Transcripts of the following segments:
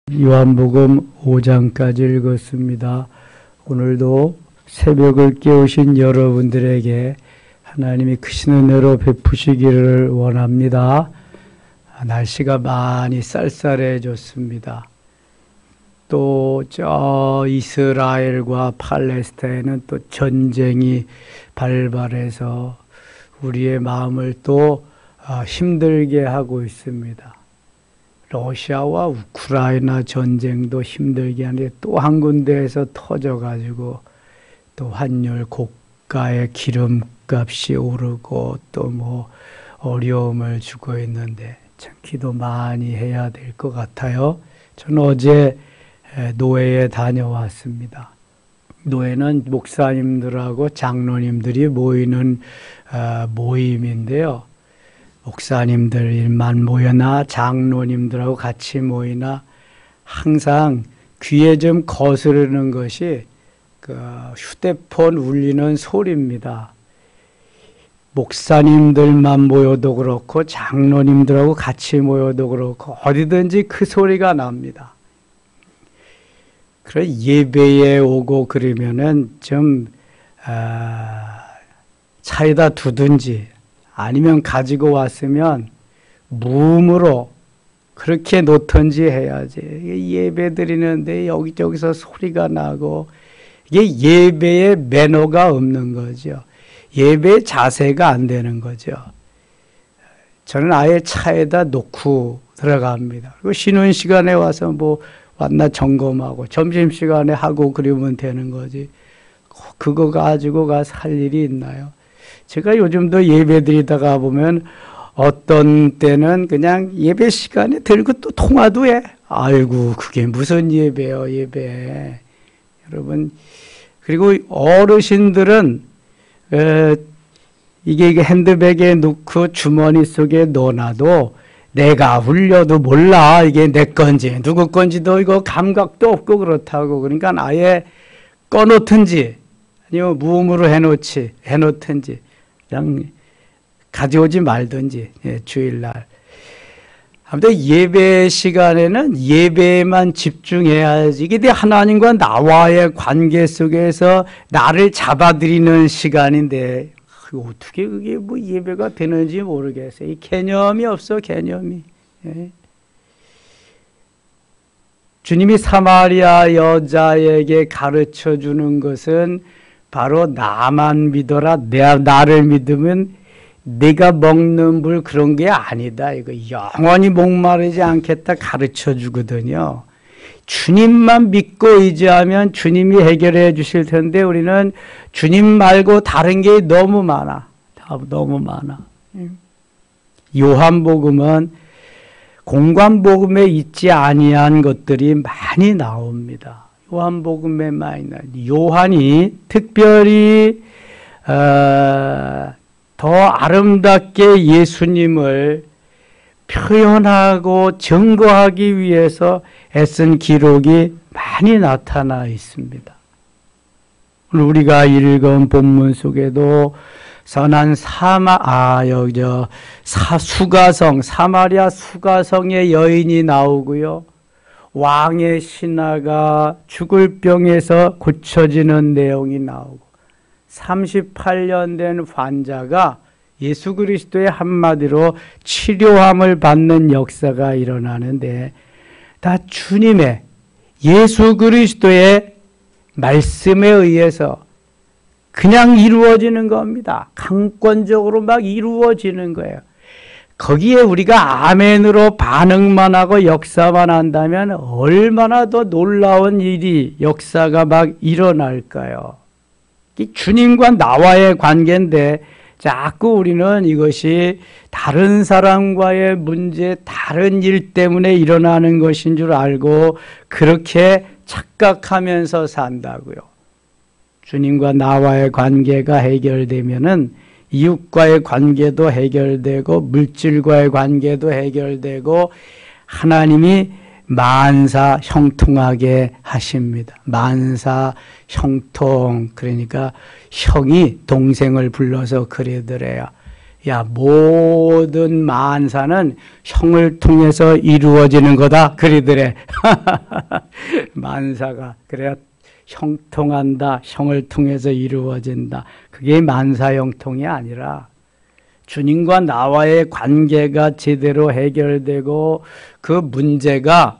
요한복음 5장까지 읽었습니다. 오늘도 새벽을 깨우신 여러분들에게 하나님이 크신 은혜로 베푸시기를 원합니다. 날씨가 많이 쌀쌀해졌습니다. 또 저 이스라엘과 팔레스타인은 또 전쟁이 발발해서 우리의 마음을 또 힘들게 하고 있습니다. 러시아와 우크라이나 전쟁도 힘들게 하는데 또 한 군데에서 터져가지고 또 환율 고가의 기름값이 오르고 또 뭐 어려움을 주고 있는데 참 기도 많이 해야 될 것 같아요. 저는 어제 노회에 다녀왔습니다. 노회는 목사님들하고 장로님들이 모이는 모임인데요. 목사님들만 모여나 장로님들하고 같이 모이나 항상 귀에 좀 거스르는 것이 그 휴대폰 울리는 소리입니다. 목사님들만 모여도 그렇고 장로님들하고 같이 모여도 그렇고 어디든지 그 소리가 납니다. 그래 예배에 오고 그러면은 좀 차에다 두든지 아니면 가지고 왔으면 무음으로 그렇게 놓든지 해야지. 예배 드리는데 여기저기서 소리가 나고 이게 예배의 매너가 없는 거죠. 예배의 자세가 안 되는 거죠. 저는 아예 차에다 놓고 들어갑니다. 그리고 쉬는 시간에 와서 뭐 왔나 점검하고 점심시간에 하고 그러면 되는 거지. 그거 가지고 가서 할 일이 있나요? 제가 요즘도 예배 드리다가 보면 어떤 때는 그냥 예배 시간에 들고 또 통화도 해. 아이고 그게 무슨 예배요 예배. 여러분 그리고 어르신들은 이게 핸드백에 넣고 주머니 속에 넣어놔도 내가 울려도 몰라 이게 내 건지 누구 건지도 이거 감각도 없고 그렇다고. 그러니까 아예 꺼놓든지 아니면 무음으로 해놓든지 그냥 가져오지 말든지. 주일날 아무튼 예배 시간에는 예배에만 집중해야지. 이게 하나님과 나와의 관계 속에서 나를 잡아들이는 시간인데 어떻게 그게 뭐 예배가 되는지 모르겠어요. 이 개념이 없어 개념이. 주님이 사마리아 여자에게 가르쳐 주는 것은 바로 나만 믿어라. 나를 믿으면 네가 먹는 물 그런 게 아니다. 이거 영원히 목마르지 않겠다 가르쳐 주거든요. 주님만 믿고 의지하면 주님이 해결해 주실 텐데 우리는 주님 말고 다른 게 너무 많아. 너무 많아. 요한복음은 공관복음에 있지 아니한 것들이 많이 나옵니다. 요한복음에 많이 나옵니다. 요한이 특별히 더 아름답게 예수님을 표현하고 증거하기 위해서 애쓴 기록이 많이 나타나 있습니다. 오늘 우리가 읽은 본문 속에도 선한 수가성, 사마리아 수가성의 여인이 나오고요. 왕의 신하가 죽을 병에서 고쳐지는 내용이 나오고 38년 된 환자가 예수 그리스도의 한마디로 치료함을 받는 역사가 일어나는데 다 주님의 예수 그리스도의 말씀에 의해서 그냥 이루어지는 겁니다. 강권적으로 막 이루어지는 거예요. 거기에 우리가 아멘으로 반응만 하고 역사만 한다면 얼마나 더 놀라운 일이 역사가 막 일어날까요? 주님과 나와의 관계인데 자꾸 우리는 이것이 다른 사람과의 문제, 다른 일 때문에 일어나는 것인 줄 알고 그렇게 착각하면서 산다고요. 주님과 나와의 관계가 해결되면은 이웃과의 관계도 해결되고 물질과의 관계도 해결되고 하나님이 만사 형통하게 하십니다. 만사 형통. 그러니까 형이 동생을 불러서 그러더래요. 야, 모든 만사는 형을 통해서 이루어지는 거다. 그리더래. 만사가. 그래야 형통한다. 형을 통해서 이루어진다. 그게 만사형통이 아니라 주님과 나와의 관계가 제대로 해결되고 그 문제가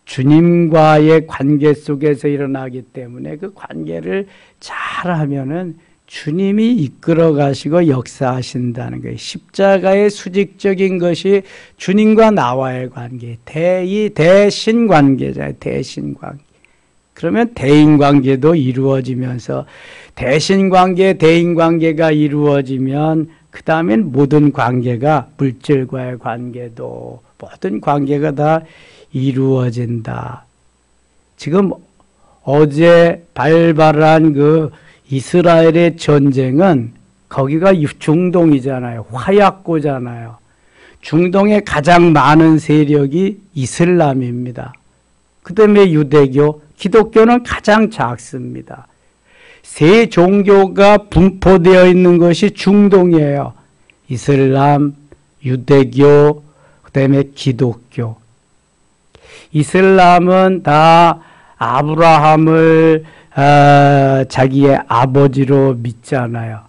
주님과의 관계 속에서 일어나기 때문에 그 관계를 잘하면은 주님이 이끌어 가시고 역사하신다는 거예요. 십자가의 수직적인 것이 주님과 나와의 관계, 대신 관계잖아요. 대신 관계. 그러면 대인 관계도 이루어지면서 대신 관계, 대인 관계가 이루어지면 그 다음엔 모든 관계가 물질과의 관계도 모든 관계가 다 이루어진다. 지금 어제 발발한 그 이스라엘의 전쟁은 거기가 중동이잖아요. 화약고잖아요. 중동에 가장 많은 세력이 이슬람입니다. 그 다음에 유대교, 기독교는 가장 작습니다. 세 종교가 분포되어 있는 것이 중동이에요. 이슬람, 유대교, 그 다음에 기독교. 이슬람은 다 아브라함을 자기의 아버지로 믿잖아요.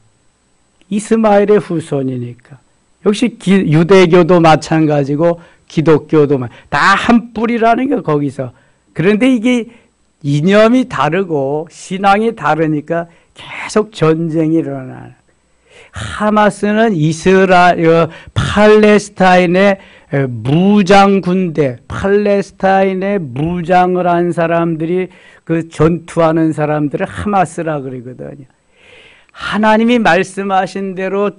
이스마엘의 후손이니까. 역시 유대교도 마찬가지고 기독교도 다 한 뿌리라는 게 거기서. 그런데 이게 이념이 다르고 신앙이 다르니까 계속 전쟁이 일어나는. 하마스는 팔레스타인의 무장 군대, 팔레스타인의 무장을 한 사람들이 그 전투하는 사람들을 하마스라 그러거든요. 하나님이 말씀하신 대로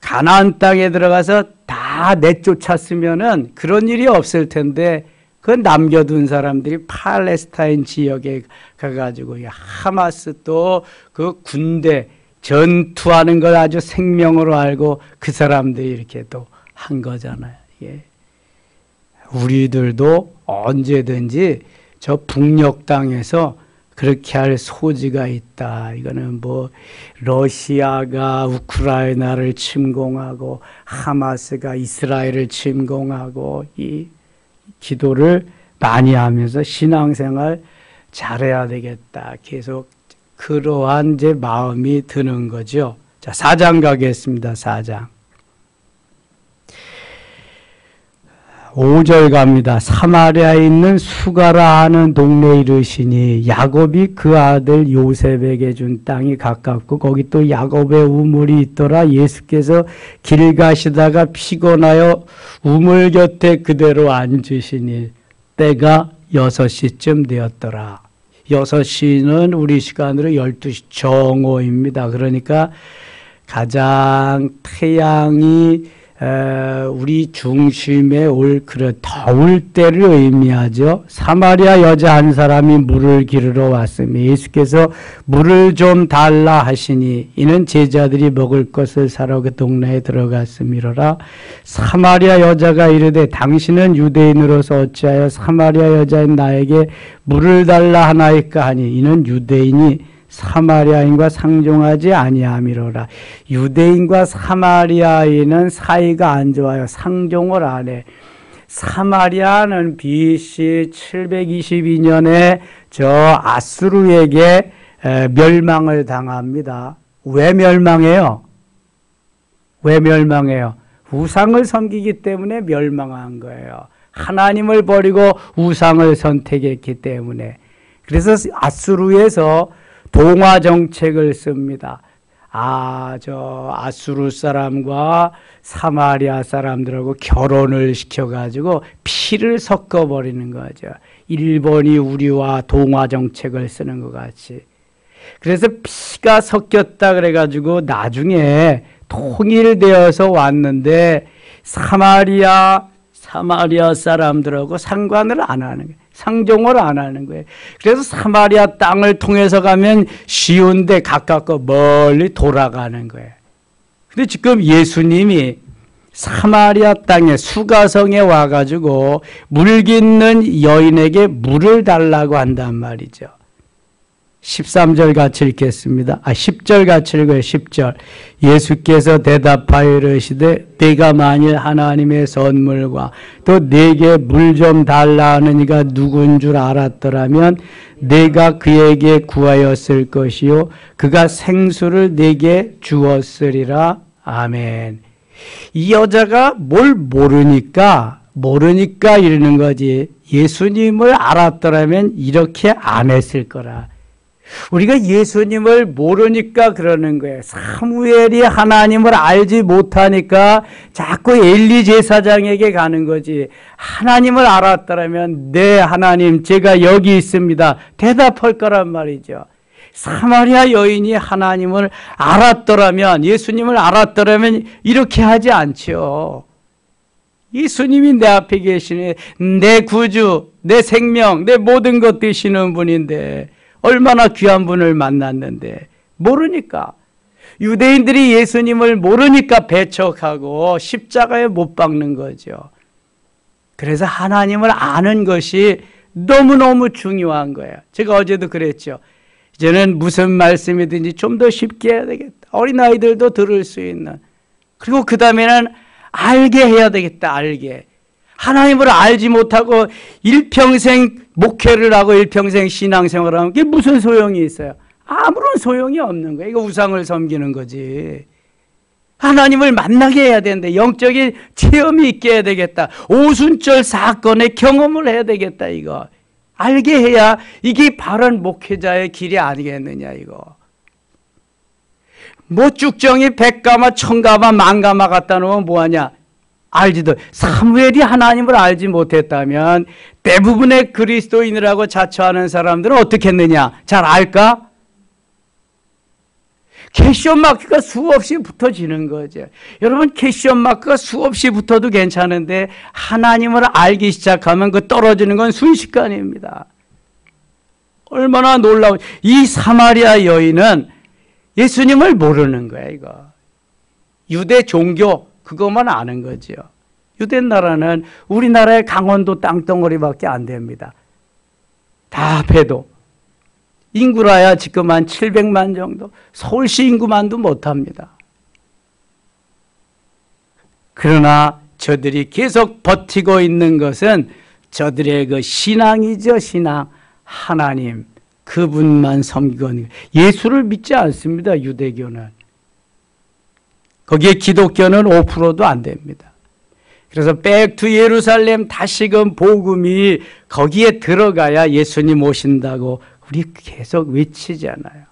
가나안 땅에 들어가서 다 내쫓았으면은 그런 일이 없을 텐데 그 남겨둔 사람들이 팔레스타인 지역에 가가지고 하마스 또 그 군대 전투하는 걸 아주 생명으로 알고 그 사람들이 이렇게 또 한 거잖아요. 예. 우리들도 언제든지 저 북녘 땅에서 그렇게 할 소지가 있다. 이거는 뭐 러시아가 우크라이나를 침공하고 하마스가 이스라엘을 침공하고 이 기도를 많이 하면서 신앙생활 잘해야 되겠다. 계속 그러한 이제 마음이 드는 거죠. 자, 4장 가겠습니다. 4장. 5절 갑니다. 사마리아에 있는 수가라 하는 동네에 이르시니 야곱이 그 아들 요셉에게 준 땅이 가깝고 거기 또 야곱의 우물이 있더라. 예수께서 길 가시다가 피곤하여 우물 곁에 그대로 앉으시니 때가 6시쯤 되었더라. 6시는 우리 시간으로 12시 정오입니다. 그러니까 가장 태양이 우리 중심에 올 그런 더울 때를 의미하죠. 사마리아 여자 한 사람이 물을 기르러 왔으며 예수께서 물을 좀 달라 하시니 이는 제자들이 먹을 것을 사러 그 동네에 들어갔음이로라. 사마리아 여자가 이르되 당신은 유대인으로서 어찌하여 사마리아 여자인 나에게 물을 달라 하나이까 하니 이는 유대인이 사마리아인과 상종하지 아니함이로라. 유대인과 사마리아인은 사이가 안 좋아요. 상종을 안 해. 사마리아는 BC 722년에 저 아수르에게 멸망을 당합니다. 왜 멸망해요? 왜 멸망해요? 우상을 섬기기 때문에 멸망한 거예요. 하나님을 버리고 우상을 선택했기 때문에. 그래서 아수르에서 동화 정책을 씁니다. 저 아수르 사람과 사마리아 사람들하고 결혼을 시켜가지고 피를 섞어버리는 거죠. 일본이 우리와 동화 정책을 쓰는 것 같이. 그래서 피가 섞였다 그래가지고 나중에 통일되어서 왔는데 사마리아 사람들하고 상관을 안 하는 거예요. 상종을 안 하는 거예요. 그래서 사마리아 땅을 통해서 가면 쉬운데 가깝고 멀리 돌아가는 거예요. 근데 지금 예수님이 사마리아 땅에 수가성에 와가지고 물 깃는 여인에게 물을 달라고 한단 말이죠. 13절 같이 읽겠습니다. 10절 같이 읽어요. 10절. 예수께서 대답하여 이르시되 네가 만일 하나님의 선물과 또 내게 물 좀 달라 하는 이가 누군 줄 알았더라면 내가 그에게 구하였을 것이요 그가 생수를 내게 주었으리라. 아멘. 이 여자가 뭘 모르니까 이러는 거지. 예수님을 알았더라면 이렇게 안 했을 거라. 우리가 예수님을 모르니까 그러는 거예요. 사무엘이 하나님을 알지 못하니까 자꾸 엘리 제사장에게 가는 거지. 하나님을 알았더라면 네 하나님 제가 여기 있습니다. 대답할 거란 말이죠. 사마리아 여인이 하나님을 알았더라면 예수님을 알았더라면 이렇게 하지 않죠. 예수님이 내 앞에 계시네. 내 구주, 내 생명, 내 모든 것 되시는 분인데 얼마나 귀한 분을 만났는데 모르니까. 유대인들이 예수님을 모르니까 배척하고 십자가에 못 박는 거죠. 그래서 하나님을 아는 것이 너무너무 중요한 거예요. 제가 어제도 그랬죠. 이제는 무슨 말씀이든지 좀 더 쉽게 해야 되겠다. 어린아이들도 들을 수 있는. 그리고 그 다음에는 알게 해야 되겠다. 알게. 하나님을 알지 못하고 일평생 목회를 하고 일평생 신앙생활을 하면 그게 무슨 소용이 있어요? 아무런 소용이 없는 거예요. 이거 우상을 섬기는 거지. 하나님을 만나게 해야 되는데 영적인 체험이 있게 해야 되겠다. 오순절 사건의 경험을 해야 되겠다. 이거. 알게 해야 이게 바른 목회자의 길이 아니겠느냐 이거. 뭐 쭉정이 100가마 1000가마 만가마 갖다 놓으면 뭐하냐. 알지도. 사무엘이 하나님을 알지 못했다면 대부분의 그리스도인이라고 자처하는 사람들은 어떻게 했느냐. 잘 알까? 캐시온 마크가 수없이 붙어지는 거죠. 여러분 캐시온 마크가 수없이 붙어도 괜찮은데 하나님을 알기 시작하면 그 떨어지는 건 순식간입니다. 얼마나 놀라운. 이 사마리아 여인은 예수님을 모르는 거야 이거. 유대 종교 그것만 아는 거죠. 유대 나라는 우리나라의 강원도 땅덩어리밖에 안 됩니다. 다 합해도. 인구라야 지금 한 700만 정도. 서울시 인구만도 못합니다. 그러나 저들이 계속 버티고 있는 것은 저들의 그 신앙이죠. 신앙. 하나님 그분만 섬기고 예수를 믿지 않습니다. 유대교는. 거기에 기독교는 5%도 안 됩니다. 그래서 백투 예루살렘 다시금 복음이 거기에 들어가야 예수님 오신다고 우리 계속 외치잖아요.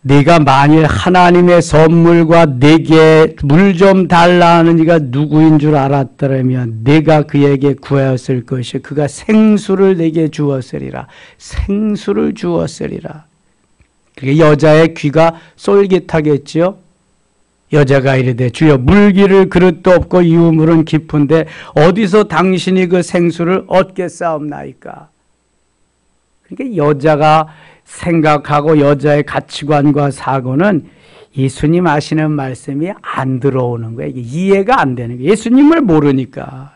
네가 만일 하나님의 선물과 내게 물 좀 달라 하는 이가 누구인 줄 알았더라면 내가 그에게 구하였을 것이 그가 생수를 내게 주었으리라. 생수를 주었으리라. 그게 여자의 귀가 쏠깃하겠지요. 여자가 이르되 주여 물기를 그릇도 없고 이우물은 깊은데 어디서 당신이 그 생수를 얻겠사옵나이까. 그러니까 여자가 생각하고 여자의 가치관과 사고는 예수님 하시는 말씀이 안 들어오는 거예요. 이게 이해가 안 되는 거예요. 예수님을 모르니까.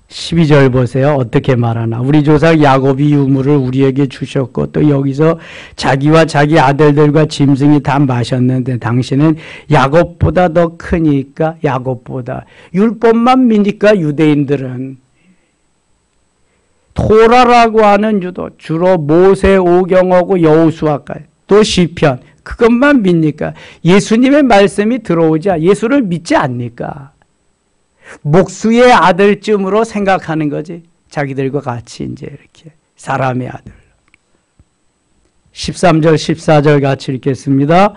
12절 보세요. 어떻게 말하나. 우리 조상 야곱이 유물을 우리에게 주셨고 또 여기서 자기와 자기 아들들과 짐승이 다 마셨는데 당신은 야곱보다 더 크니까. 야곱보다. 율법만 믿니까 유대인들은. 토라라고 하는 유도 주로 모세 오경하고 여호수아까지 또 시편 그것만 믿니까. 예수님의 말씀이 들어오자 예수를 믿지 않니까. 목수의 아들쯤으로 생각하는 거지. 자기들과 같이 이제 이렇게 사람의 아들. 13절 14절 같이 읽겠습니다.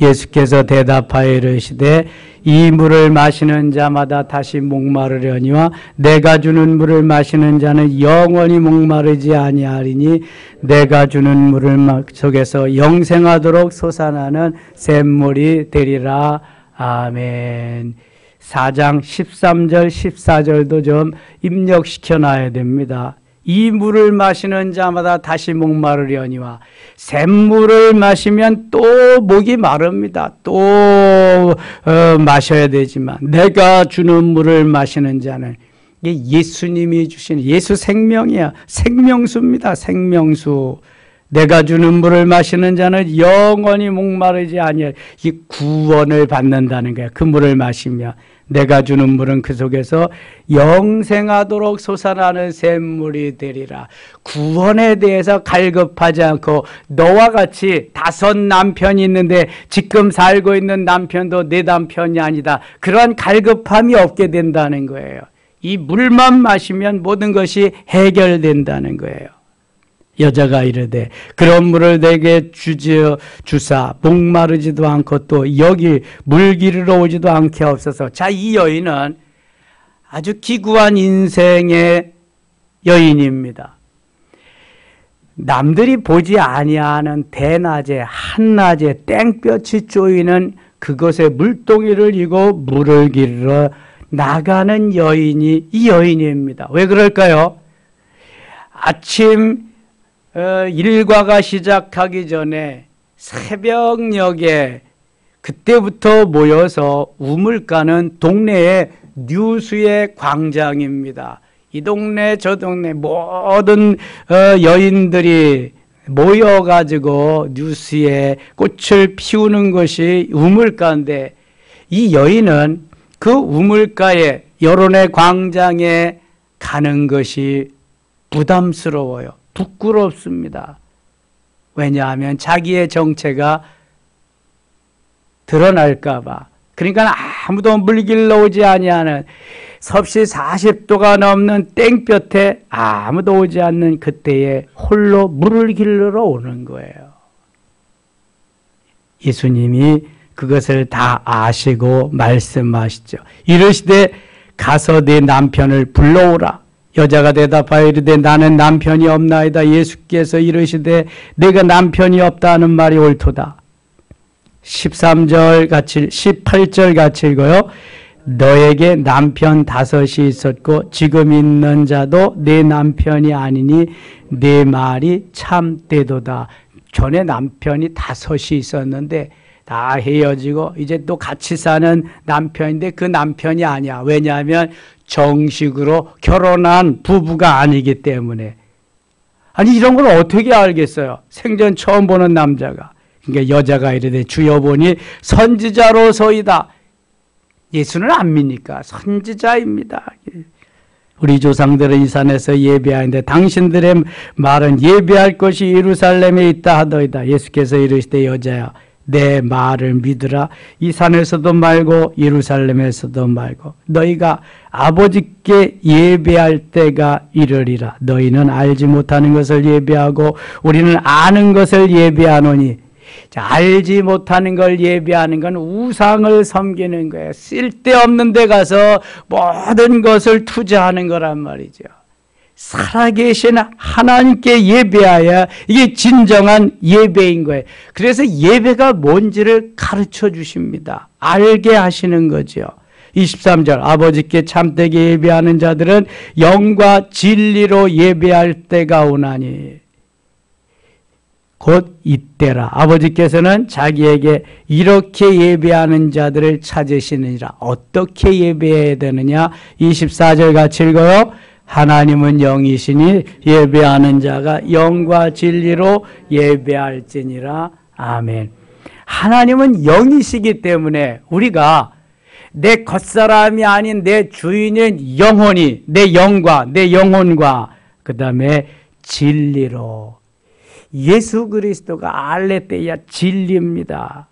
예수께서 대답하여 이르시되 이 물을 마시는 자마다 다시 목마르려니와 내가 주는 물을 마시는 자는 영원히 목마르지 아니하리니 내가 주는 물을 속에서 영생하도록 솟아나는 샘물이 되리라. 아멘. 4장 13절 14절도 좀 입력시켜 놔야 됩니다. 이 물을 마시는 자마다 다시 목마르려니와 샘물을 마시면 또 목이 마릅니다. 또 마셔야 되지만 내가 주는 물을 마시는 자는 이게 예수님이 주신 예수 생명이야. 생명수입니다. 생명수. 내가 주는 물을 마시는 자는 영원히 목마르지 아니할. 이 구원을 받는다는 거야. 그 물을 마시면 내가 주는 물은 그 속에서 영생하도록 솟아나는 샘물이 되리라. 구원에 대해서 갈급하지 않고 너와 같이 5 남편이 있는데 지금 살고 있는 남편도 내 남편이 아니다. 그러한 갈급함이 없게 된다는 거예요. 이 물만 마시면 모든 것이 해결된다는 거예요. 여자가 이르되 그런 물을 내게 주사 목마르지도 않고 또 여기 물 기르러 오지도 않게 없어서. 자, 이 여인은 아주 기구한 인생의 여인입니다. 남들이 보지 아니하는 대낮에 한낮에 땡볕이 쪼이는 그곳에 물동이를 이고 물을 기르러 나가는 여인이 이 여인입니다. 왜 그럴까요? 아침 일과가 시작하기 전에 새벽녘에 그때부터 모여서 우물가는 동네의 뉴스의 광장입니다. 이 동네 저 동네 모든 여인들이 모여가지고 뉴스에 꽃을 피우는 것이 우물가인데 이 여인은 그 우물가에 여론의 광장에 가는 것이 부담스러워요. 부끄럽습니다. 왜냐하면 자기의 정체가 드러날까 봐. 그러니까 아무도 물 길러 오지 아니하는 섭씨 40도가 넘는 땡볕에 아무도 오지 않는 그때에 홀로 물을 길러 오는 거예요. 예수님이 그것을 다 아시고 말씀하시죠. 이르시되 가서 네 남편을 불러오라. 여자가 대답하여 이르되 나는 남편이 없나이다. 예수께서 이르시되 내가 남편이 없다는 말이 옳도다. 18절 같이 읽어요. 너에게 남편 5이 있었고 지금 있는 자도 내 남편이 아니니 내 말이 참되도다. 전에 남편이 5이 있었는데 다 헤어지고 이제 또 같이 사는 남편인데 그 남편이 아니야. 왜냐하면 정식으로 결혼한 부부가 아니기 때문에. 아니 이런 걸 어떻게 알겠어요? 생전 처음 보는 남자가. 그러니까 여자가 이르되 주여 보니 선지자로서이다. 예수는 안 믿니까? 선지자입니다. 우리 조상들은 이 산에서 예배하는데 당신들의 말은 예배할 것이 예루살렘에 있다 하더이다. 예수께서 이르시되 여자야 내 말을 믿으라. 이 산에서도 말고 예루살렘에서도 말고 너희가 아버지께 예배할 때가 이르리라. 너희는 알지 못하는 것을 예배하고 우리는 아는 것을 예배하노니. 자, 알지 못하는 걸 예배하는 건 우상을 섬기는 거예요. 쓸데없는 데 가서 모든 것을 투자하는 거란 말이죠. 살아계신 하나님께 예배해야 이게 진정한 예배인 거예요. 그래서 예배가 뭔지를 가르쳐 주십니다. 알게 하시는 거죠. 23절 아버지께 참되게 예배하는 자들은 영과 진리로 예배할 때가 오나니 곧 이때라. 아버지께서는 자기에게 이렇게 예배하는 자들을 찾으시느니라. 어떻게 예배해야 되느냐? 24절 같이 읽어요. 하나님은 영이시니 예배하는 자가 영과 진리로 예배할지니라. 아멘. 하나님은 영이시기 때문에 우리가 내 겉사람이 아닌 내 주인은 영혼이 내 영과 내 영혼과 그 다음에 진리로 예수 그리스도가 알레테야 진리입니다.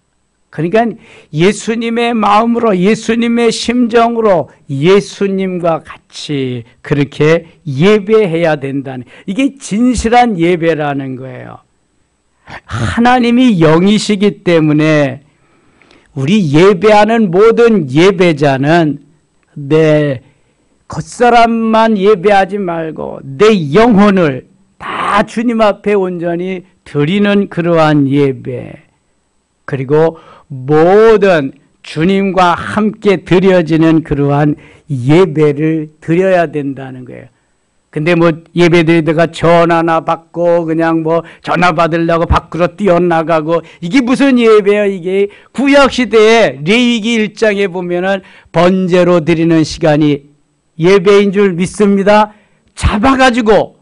그러니까 예수님의 마음으로 예수님의 심정으로 예수님과 같이 그렇게 예배해야 된다는 이게 진실한 예배라는 거예요. 하나님이 영이시기 때문에 우리 예배하는 모든 예배자는 내 겉사람만 예배하지 말고 내 영혼을 다 주님 앞에 온전히 드리는 그러한 예배, 그리고 모든 주님과 함께 드려지는 그러한 예배를 드려야 된다는 거예요. 근데 뭐 예배 드리다가 전화나 받고 그냥 뭐 전화 받으려고 밖으로 뛰어나가고 이게 무슨 예배예요? 이게 구약시대에 레위기 1장에 보면은 번제로 드리는 시간이 예배인 줄 믿습니다. 잡아가지고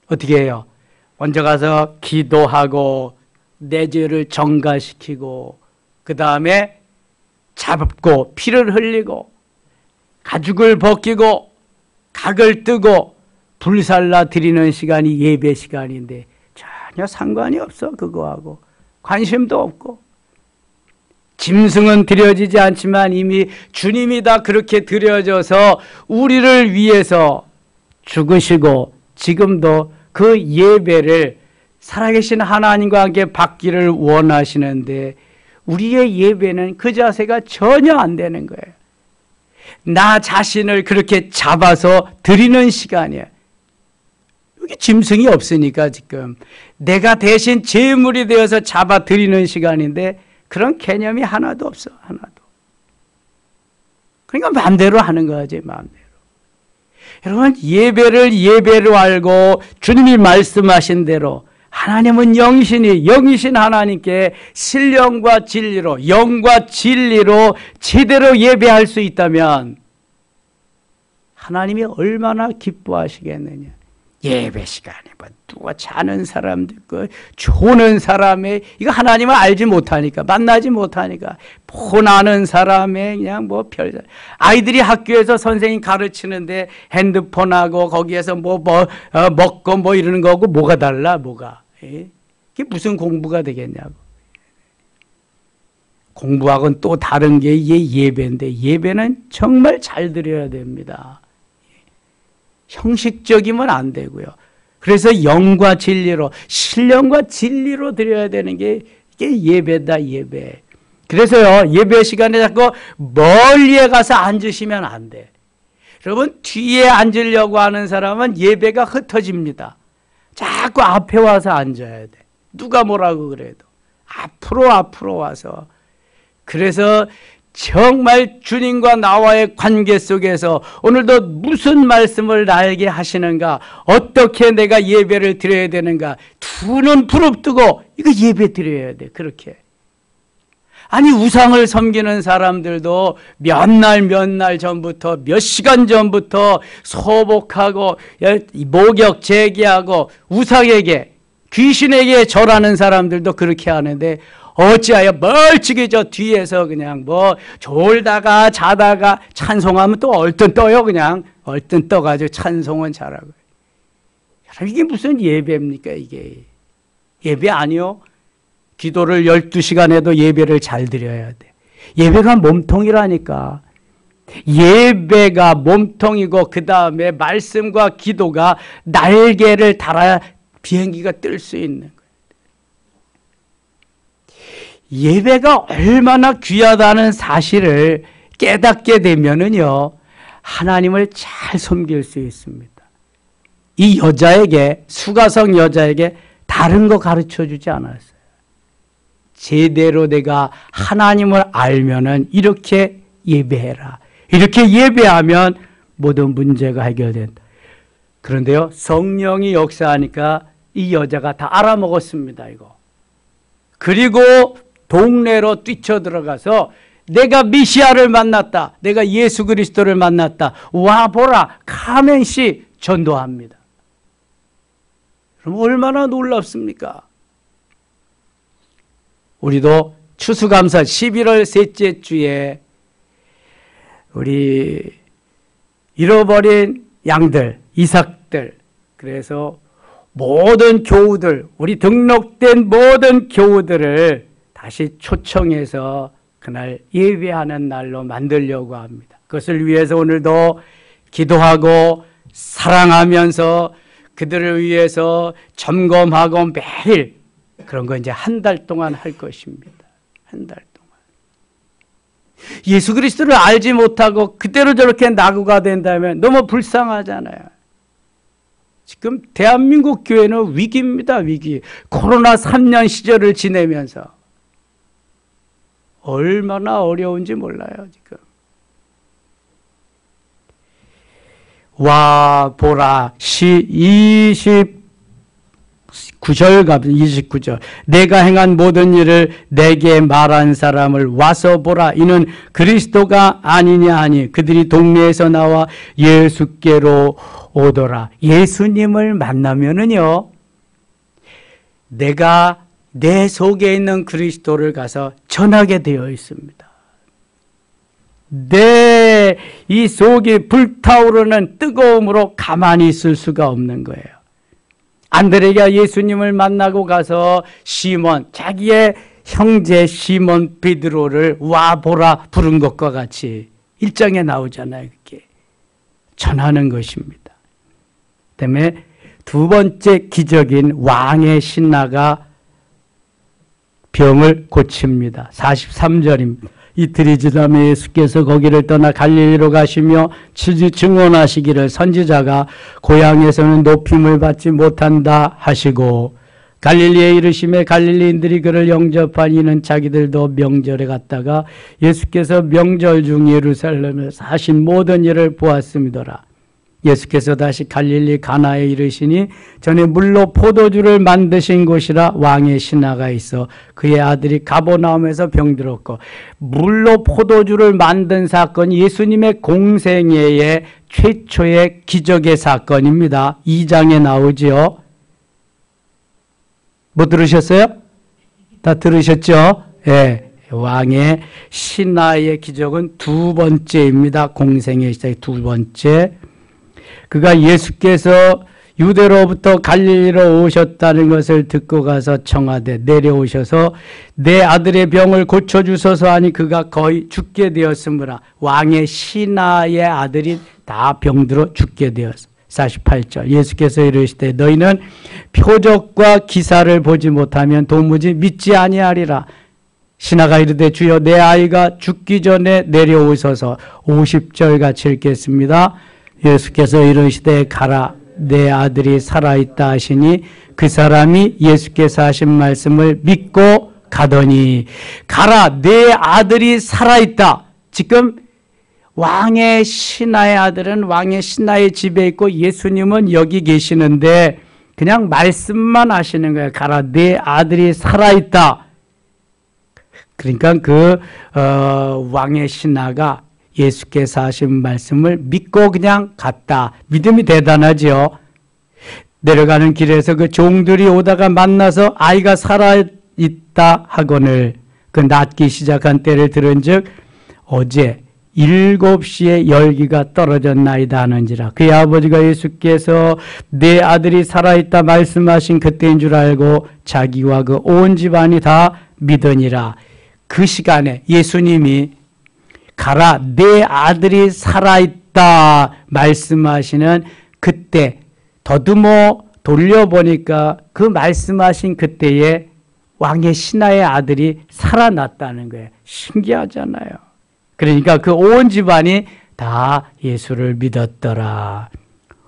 어떻게 해요? 먼저 가서 기도하고 내 죄를 정가시키고 그 다음에 잡고 피를 흘리고 가죽을 벗기고 각을 뜨고 불살라 드리는 시간이 예배 시간인데 전혀 상관이 없어. 그거하고 관심도 없고, 짐승은 드려지지 않지만 이미 주님이 다 그렇게 드려져서 우리를 위해서 죽으시고 지금도 그 예배를 살아계신 하나님과 함께 받기를 원하시는데 우리의 예배는 그 자세가 전혀 안 되는 거예요. 나 자신을 그렇게 잡아서 드리는 시간이에요. 여기 짐승이 없으니까 지금 내가 대신 제물이 되어서 잡아 드리는 시간인데 그런 개념이 하나도 없어. 하나도. 그러니까 마음대로 하는 거지. 마음대로. 여러분, 예배를 예배로 알고 주님이 말씀하신 대로 하나님은 영이신 하나님께 신령과 진리로, 영과 진리로 제대로 예배할 수 있다면 하나님이 얼마나 기뻐하시겠느냐. 예배 시간에 뭐 누가 자는 사람도 있고 조는 사람의, 이거 하나님을 알지 못하니까, 만나지 못하니까 폰하는 사람의 그냥 뭐 별, 아이들이 학교에서 선생님 가르치는데 핸드폰하고 거기에서 먹고 뭐 이러는 거하고 뭐가 달라, 뭐가. 예? 이게 무슨 공부가 되겠냐고. 공부하고는 또 다른 게 이게 예배인데 예배는 정말 잘 드려야 됩니다. 형식적이면 안 되고요. 그래서 영과 진리로, 신령과 진리로 드려야 되는 게 이게 예배다, 예배. 그래서요, 예배 시간에 자꾸 멀리에 가서 앉으시면 안 돼. 여러분, 뒤에 앉으려고 하는 사람은 예배가 흩어집니다. 자꾸 앞에 와서 앉아야 돼. 누가 뭐라고 그래도. 앞으로 와서. 그래서 정말 주님과 나와의 관계 속에서 오늘도 무슨 말씀을 나에게 하시는가, 어떻게 내가 예배를 드려야 되는가, 두 눈 부릅뜨고 이거 예배 드려야 돼. 그렇게. 아니, 우상을 섬기는 사람들도 몇 날 전부터, 몇 시간 전부터 소복하고 목욕 제기하고 우상에게, 귀신에게 절하는 사람들도 그렇게 하는데 어찌하여 멀찍이 저 뒤에서 그냥 뭐 졸다가 자다가 찬송하면 또 얼른 떠요. 그냥 얼른 떠가지고 찬송은 잘하고. 여러분, 이게 무슨 예배입니까? 이게 예배 아니요? 기도를 12시간 해도 예배를 잘 드려야 돼. 예배가 몸통이라니까. 예배가 몸통이고 그 다음에 말씀과 기도가 날개를 달아야 비행기가 뜰 수 있는 거예요. 예배가 얼마나 귀하다는 사실을 깨닫게 되면은요, 하나님을 잘 섬길 수 있습니다. 이 여자에게, 수가성 여자에게 다른 거 가르쳐 주지 않았어요. 제대로 내가 하나님을 알면은 이렇게 예배해라. 이렇게 예배하면 모든 문제가 해결된다. 그런데요, 성령이 역사하니까 이 여자가 다 알아먹었습니다, 이거. 그리고 동네로 뛰쳐들어가서 내가 메시아를 만났다. 내가 예수 그리스도를 만났다. 와보라. 가면시 전도합니다. 그럼 얼마나 놀랍습니까? 우리도 추수감사 11월 셋째 주에 우리 잃어버린 양들, 이삭들, 그래서 모든 교우들, 우리 등록된 모든 교우들을 다시 초청해서 그날 예배하는 날로 만들려고 합니다. 그것을 위해서 오늘도 기도하고 사랑하면서 그들을 위해서 점검하고 매일 그런 거 이제 한 달 동안 할 것입니다. 한 달 동안. 예수 그리스도를 알지 못하고 그대로 저렇게 낙오가 된다면 너무 불쌍하잖아요. 지금 대한민국 교회는 위기입니다. 위기. 코로나 3년 시절을 지내면서 얼마나 어려운지 몰라요. 지금. 와 보라 시 29 29절 가면 29절. 내가 행한 모든 일을 내게 말한 사람을 와서 보라. 이는 그리스도가 아니냐 하니 그들이 동네에서 나와 예수께로 오더라. 예수님을 만나면은요, 내가 내 속에 있는 그리스도를 가서 전하게 되어 있습니다. 내 이 속이 불타오르는 뜨거움으로 가만히 있을 수가 없는 거예요. 안드레가 예수님을 만나고 가서 시몬, 자기의 형제 시몬 베드로를 와보라 부른 것과 같이 1장에 나오잖아요. 그게 전하는 것입니다. 때문에 두 번째 기적인 왕의 신하가 병을 고칩니다. 43절입니다. 이틀이 지나며 예수께서 거기를 떠나 갈릴리로 가시며 증언하시기를 선지자가 고향에서는 높임을 받지 못한다 하시고 갈릴리에 이르시매 갈릴리인들이 그를 영접하니 이는 자기들도 명절에 갔다가 예수께서 명절 중 예루살렘에서 하신 모든 일을 보았음이더라. 예수께서 다시 갈릴리 가나에 이르시니 전에 물로 포도주를 만드신 곳이라 왕의 신하가 있어 그의 아들이 가버나움에서 병들었고, 물로 포도주를 만든 사건이 예수님의 공생애의 최초의 기적의 사건입니다. 2장에 나오지요. 뭐 들으셨어요? 다 들으셨죠? 예. 왕의 신하의 기적은 두 번째입니다. 공생의 시작 두 번째. 그가 예수께서 유대로부터 갈릴리로 오셨다는 것을 듣고 가서 청하되 내려오셔서 내 아들의 병을 고쳐주소서 하니 그가 거의 죽게 되었으므라. 왕의 신하의 아들이 다 병들어 죽게 되었어. 48절 예수께서 이르시되 너희는 표적과 기사를 보지 못하면 도무지 믿지 아니하리라. 신하가 이르되 주여 내 아이가 죽기 전에 내려오셔서 50절 같이 읽겠습니다. 예수께서 이르시되 가라 내 아들이 살아있다 하시니 그 사람이 예수께서 하신 말씀을 믿고 가더니 가라 내 아들이 살아있다. 지금 왕의 신하의 아들은 왕의 신하의 집에 있고 예수님은 여기 계시는데 그냥 말씀만 하시는 거예요. 가라 내 아들이 살아있다. 그러니까 왕의 신하가 예수께서 하신 말씀을 믿고 그냥 갔다. 믿음이 대단하죠. 내려가는 길에서 그 종들이 오다가 만나서 아이가 살아있다 하거늘 그 낫기 시작한 때를 들은즉 어제 7시에 열기가 떨어졌나이다 하는지라. 그의 아버지가 예수께서 내 아들이 살아있다 말씀하신 그때인 줄 알고 자기와 그 온 집안이 다 믿으니라. 그 시간에 예수님이 가라 내 아들이 살아있다 말씀하시는 그때 더듬어 돌려보니까 그 말씀하신 그때에 왕의 신하의 아들이 살아났다는 거예요. 신기하잖아요. 그러니까 그 온 집안이 다 예수를 믿었더라.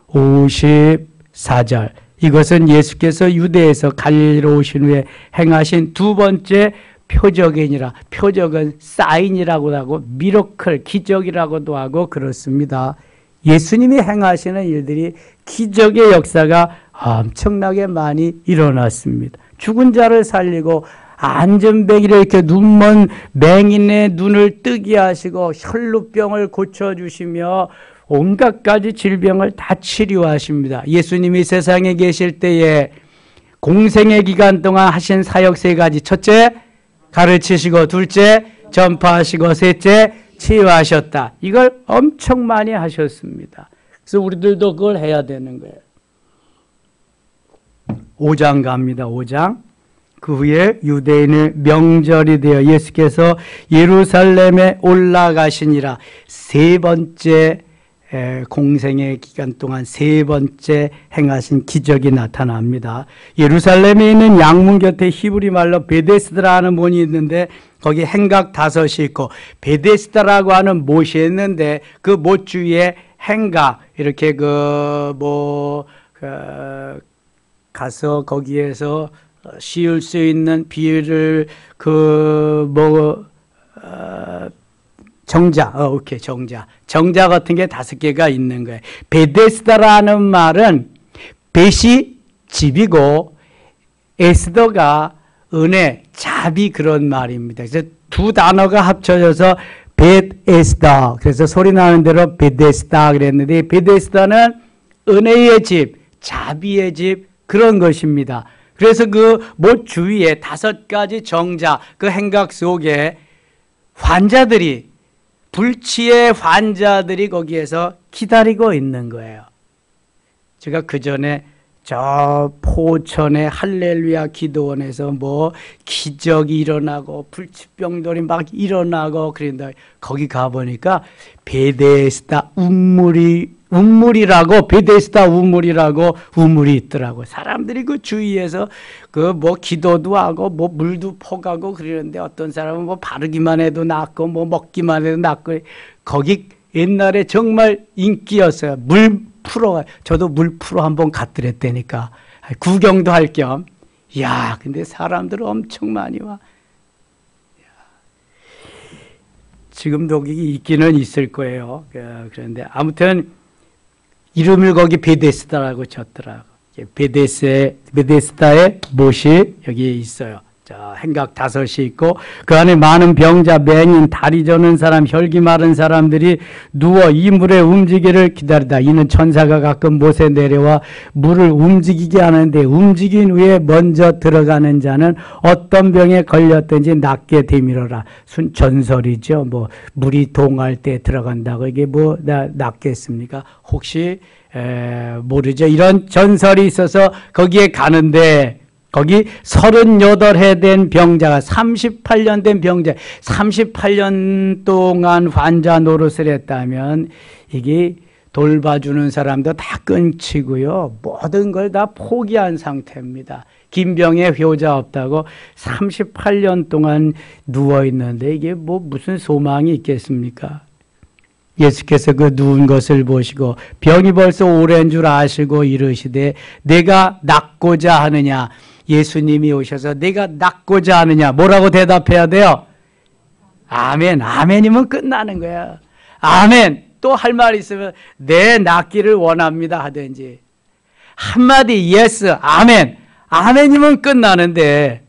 54절 이것은 예수께서 유대에서 갈릴리로 오신 후에 행하신 두 번째 표적이니라. 표적은 사인이라고도 하고 미러클, 기적이라고도 하고 그렇습니다. 예수님이 행하시는 일들이 기적의 역사가 엄청나게 많이 일어났습니다. 죽은 자를 살리고 안전뱅이를 이렇게 눈먼 맹인의 눈을 뜨게 하시고 혈루병을 고쳐주시며 온갖 가지 질병을 다 치료하십니다. 예수님이 세상에 계실 때에 공생의 기간 동안 하신 사역 세 가지. 첫째, 가르치시고, 둘째, 전파하시고, 셋째, 치유하셨다. 이걸 엄청 많이 하셨습니다. 그래서 우리들도 그걸 해야 되는 거예요. 5장 갑니다. 5장. 그 후에 유대인의 명절이 되어 예수께서 예루살렘에 올라가시니라. 세 번째 공생의 기간 동안 세 번째 행하신 기적이 나타납니다. 예루살렘에 있는 양문 곁에 히브리 말로 베데스다라는 문이 있는데 거기 행각 5이 있고 베데스다라고 하는 못이 있는데 그 못 주위에 행각 이렇게 가서 거기에서 씌울 수 있는 비를 정자 같은 게 5개가 있는 거예요. 베데스다라는 말은 벳이 집이고 에스더가 은혜, 자비 그런 말입니다. 그래서 두 단어가 합쳐져서 베데스다. 그래서 소리 나는 대로 베데스다 그랬는데 베데스다는 은혜의 집, 자비의 집 그런 것입니다. 그래서 그 못 주위에 5가지 정자 그 행각 속에 환자들이 불치의 환자들이 거기에서 기다리고 있는 거예요. 제가 그 전에 저 포천의 할렐루야 기도원에서 뭐 기적이 일어나고 불치병들이 막 일어나고 그런다. 거기 가보니까 베데스다 운물이라고 베데스다 운물이라고 우물이 있더라고. 사람들이 그 주위에서 그 뭐 기도도 하고 뭐 물도 퍼가고 그러는데 어떤 사람은 뭐 바르기만 해도 낫고 뭐 먹기만 해도 낫고 거기 옛날에 정말 인기였어요. 물 풀어, 저도 물 풀어 한번 갔더랬다니까. 구경도 할 겸. 야, 근데 사람들 엄청 많이 와. 지금도 거기 있기는 있을 거예요. 그런데 아무튼 이름을 거기 베데스다라고 쳤더라고. 베데스다의 못이 여기 있어요. 자, 행각 5이 있고 그 안에 많은 병자, 맹인, 다리 저는 사람, 혈기 마른 사람들이 누워 이 물의 움직이를 기다리다. 이는 천사가 가끔 못에 내려와 물을 움직이게 하는데 움직인 후에 먼저 들어가는 자는 어떤 병에 걸렸든지 낫게 되밀어라. 전설이죠. 뭐 물이 동할 때 들어간다고 이게 뭐 낫겠습니까? 혹시 모르죠. 이런 전설이 있어서 거기에 가는데 거기 38해 된 병자가 38년 된 병자 38년 동안 환자 노릇을 했다면 이게 돌봐주는 사람도 다 끊치고요. 모든 걸 다 포기한 상태입니다. 김병에 효자 없다고 38년 동안 누워있는데 이게 뭐 무슨 소망이 있겠습니까? 예수께서 그 누운 것을 보시고 병이 벌써 오랜 줄 아시고 이르시되 내가 낫고자 하느냐. 예수님이 오셔서 내가 낫고자 하느냐. 뭐라고 대답해야 돼요? 아멘. 아멘이면 끝나는 거야. 아멘. 또 할 말 있으면 내 낫기를 원합니다 하든지. 한마디 예스. 아멘. 아멘이면 끝나는데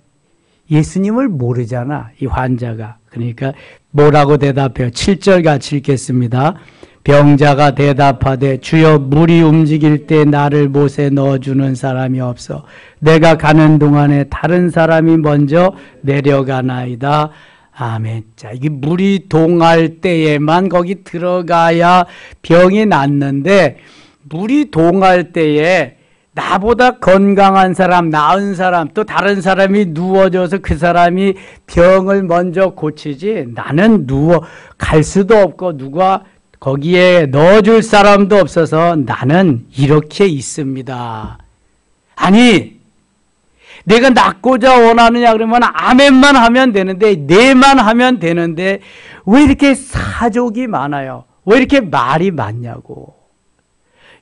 예수님을 모르잖아. 이 환자가. 그러니까 뭐라고 대답해요? 7절 같이 읽겠습니다. 병자가 대답하되 주여 물이 움직일 때 나를 못에 넣어주는 사람이 없어 내가 가는 동안에 다른 사람이 먼저 내려가나이다. 아멘. 자, 이게 물이 동할 때에만 거기 들어가야 병이 낫는데 물이 동할 때에 나보다 건강한 사람, 나은 사람, 또 다른 사람이 누워져서 그 사람이 병을 먼저 고치지 나는 갈 수도 없고 누가 거기에 넣어줄 사람도 없어서 나는 이렇게 있습니다. 아니, 내가 낫고자 원하느냐 그러면 아멘만 하면 되는데 네만 하면 되는데 왜 이렇게 사족이 많아요? 왜 이렇게 말이 많냐고.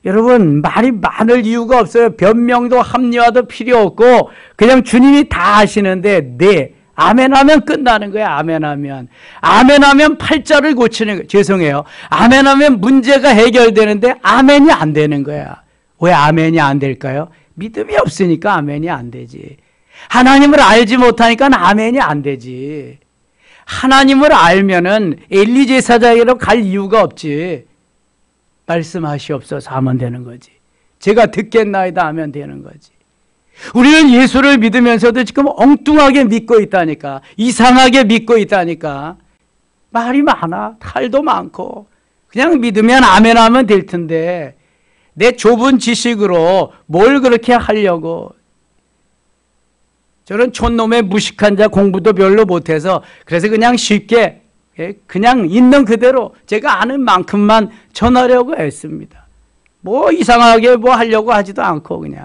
여러분 말이 많을 이유가 없어요. 변명도 합리화도 필요 없고 그냥 주님이 다 하시는데 네. 아멘하면 끝나는 거야. 아멘하면 8자를 고치는 거야. 죄송해요. 아멘하면 문제가 해결되는데 아멘이 안 되는 거야. 왜 아멘이 안 될까요? 믿음이 없으니까 아멘이 안 되지. 하나님을 알지 못하니까 아멘이 안 되지. 하나님을 알면은 엘리 제사장으로 갈 이유가 없지. 말씀하시옵소서 하면 되는 거지. 제가 듣겠나이다 하면 되는 거지. 우리는 예수를 믿으면서도 지금 엉뚱하게 믿고 있다니까. 이상하게 믿고 있다니까. 말이 많아. 탈도 많고. 그냥 믿으면 아멘 하면 될 텐데 내 좁은 지식으로 뭘 그렇게 하려고. 저는 촌놈의 무식한 자 공부도 별로 못해서 그래서 그냥 쉽게 그냥 있는 그대로 제가 아는 만큼만 전하려고 했습니다. 뭐 이상하게 뭐 하려고 하지도 않고 그냥.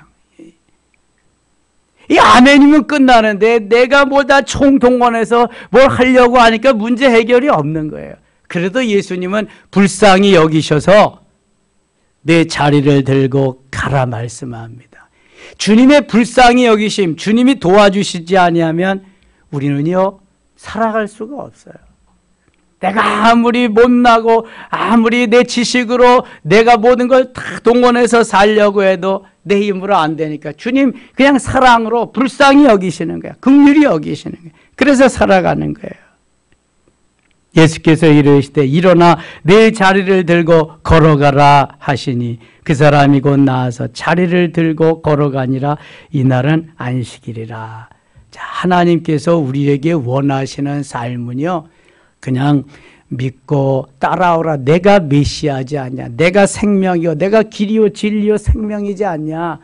이 아멘이면 끝나는데 내가 뭐다 총동원해서 뭘 하려고 하니까 문제 해결이 없는 거예요. 그래도 예수님은 불쌍히 여기셔서 내 자리를 들고 가라 말씀합니다. 주님의 불쌍히 여기심, 주님이 도와주시지 아니하면 우리는요 살아갈 수가 없어요. 내가 아무리 못나고 아무리 내 지식으로 내가 모든 걸 다 동원해서 살려고 해도 내 힘으로 안 되니까 주님 그냥 사랑으로 불쌍히 여기시는 거야. 긍휼히 여기시는 거야. 그래서 살아가는 거예요. 예수께서 이르시되 일어나 내 자리를 들고 걸어가라 하시니 그 사람이 곧 나아서 자리를 들고 걸어가니라. 이날은 안식일이라. 자, 하나님께서 우리에게 원하시는 삶은요, 그냥 믿고 따라오라. 내가 메시아지 않냐. 내가 생명이요. 내가 길이요 진리요 생명이지 않냐.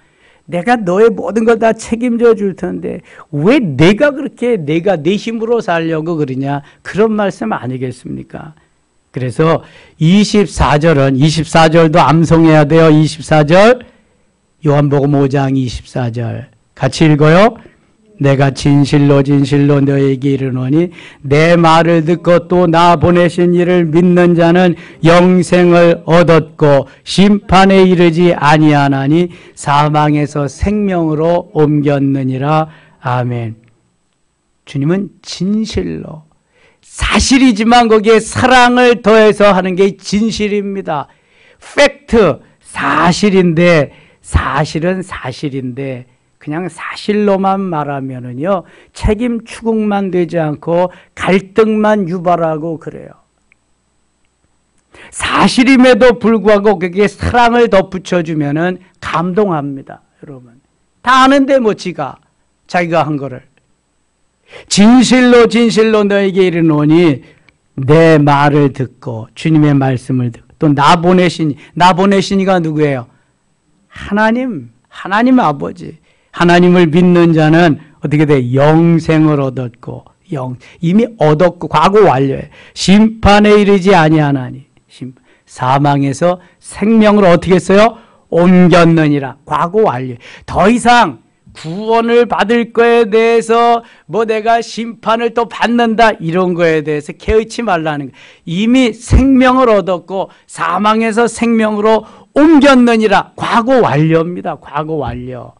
내가 너의 모든 걸 다 책임져 줄 텐데 왜 내가 그렇게 내가 내 힘으로 살려고 그러냐. 그런 말씀 아니겠습니까? 그래서 24절도 암송해야 돼요. 24절 요한복음 5장 24절 같이 읽어요. 내가 진실로 진실로 너에게 이르노니 내 말을 듣고 또 나 보내신 이를 믿는 자는 영생을 얻었고 심판에 이르지 아니하나니 사망에서 생명으로 옮겼느니라. 아멘. 주님은 진실로, 사실이지만 거기에 사랑을 더해서 하는 게 진실입니다. 팩트, 사실인데 사실은 사실인데 그냥 사실로만 말하면은요, 책임 추궁만 되지 않고 갈등만 유발하고 그래요. 사실임에도 불구하고 거기에 사랑을 덧붙여주면은 감동합니다, 여러분. 다 아는데 뭐 자기가 한 거를. 진실로 진실로 너에게 이르노니 내 말을 듣고 주님의 말씀을 듣고 또 나 보내시니가 누구예요? 하나님 아버지. 하나님을 믿는 자는 어떻게 돼? 영생을 얻었고 이미 얻었고 과거 완료해. 심판에 이르지 아니하나니 사망에서 생명으로 어떻게 했어요? 옮겼느니라. 과거 완료. 더 이상 구원을 받을 거에 대해서 뭐 내가 심판을 또 받는다 이런 거에 대해서 개의치 말라는 거예요. 이미 생명을 얻었고 사망에서 생명으로 옮겼느니라. 과거 완료입니다. 과거 완료.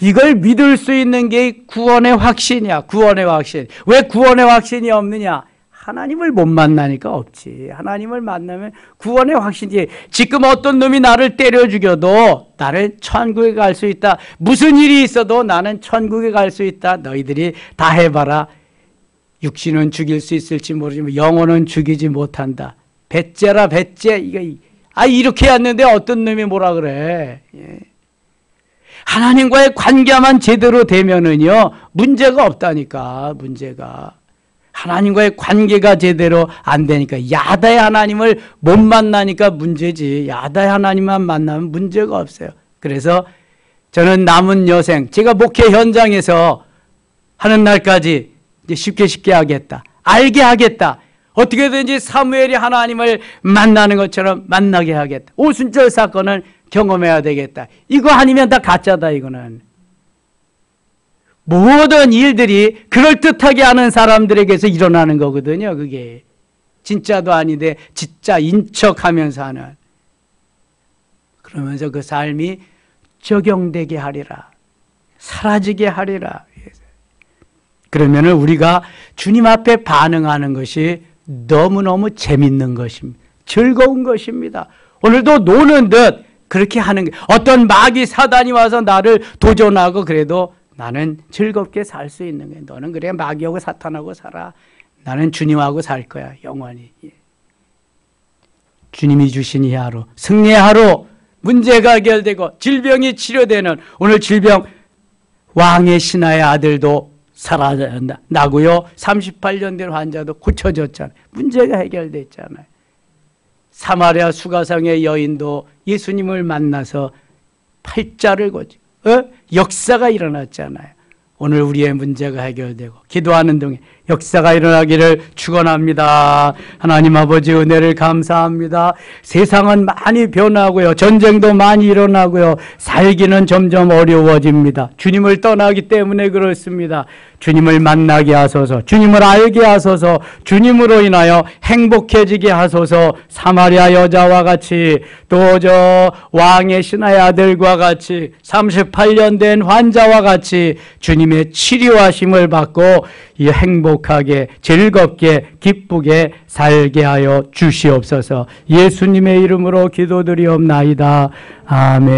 이걸 믿을 수 있는 게 구원의 확신이야. 구원의 확신. 왜 구원의 확신이 없느냐? 하나님을 못 만나니까 없지. 하나님을 만나면 구원의 확신이. 지금 어떤 놈이 나를 때려 죽여도 나는 천국에 갈 수 있다. 무슨 일이 있어도 나는 천국에 갈 수 있다. 너희들이 다 해봐라. 육신은 죽일 수 있을지 모르지만 영혼은 죽이지 못한다. 배째라 배째. 이렇게 했는데 어떤 놈이 뭐라 그래. 예. 하나님과의 관계만 제대로 되면은요, 문제가 없다니까, 문제가. 하나님과의 관계가 제대로 안 되니까, 야다의 하나님을 못 만나니까 문제지. 야다의 하나님만 만나면 문제가 없어요. 그래서 저는 남은 여생, 제가 목회 현장에서 하는 날까지 이제 쉽게 하겠다. 알게 하겠다. 어떻게든지 사무엘이 하나님을 만나는 것처럼 만나게 하겠다. 오순절 사건을 경험해야 되겠다. 이거 아니면 다 가짜다. 이거는 모든 일들이 그럴듯하게 하는 사람들에게서 일어나는 거거든요. 그게 진짜도 아닌데 진짜인 척하면서 하는. 그러면서 그 삶이 적용되게 하리라. 사라지게 하리라. 그러면은 우리가 주님 앞에 반응하는 것이 너무너무 재밌는 것입니다. 즐거운 것입니다. 오늘도 노는 듯 그렇게 하는 게, 어떤 마귀 사단이 와서 나를 도전하고 그래도 나는 즐겁게 살 수 있는 거야. 너는 그래 마귀하고 사탄하고 살아. 나는 주님하고 살 거야. 영원히. 주님이 주신 이 하루, 승리의 하루, 문제가 해결되고 질병이 치료되는 오늘 질병, 왕의 신하의 아들도 살아나고요. 38년 된 환자도 고쳐졌잖아요. 문제가 해결됐잖아요. 사마리아 수가성의 여인도 예수님을 만나서 팔자를 고치고 역사가 일어났잖아요. 오늘 우리의 문제가 해결되고 기도하는 동안 역사가 일어나기를 축원합니다. 하나님 아버지 은혜를 감사합니다. 세상은 많이 변하고요. 전쟁도 많이 일어나고요. 살기는 점점 어려워집니다. 주님을 떠나기 때문에 그렇습니다. 주님을 만나게 하소서, 주님을 알게 하소서, 주님으로 인하여 행복해지게 하소서. 사마리아 여자와 같이 또 저 왕의 신하의 아들과 같이 38년 된 환자와 같이 주님의 치료하심을 받고 이 행복하게 즐겁게 기쁘게 살게 하여 주시옵소서. 예수님의 이름으로 기도드리옵나이다. 아멘.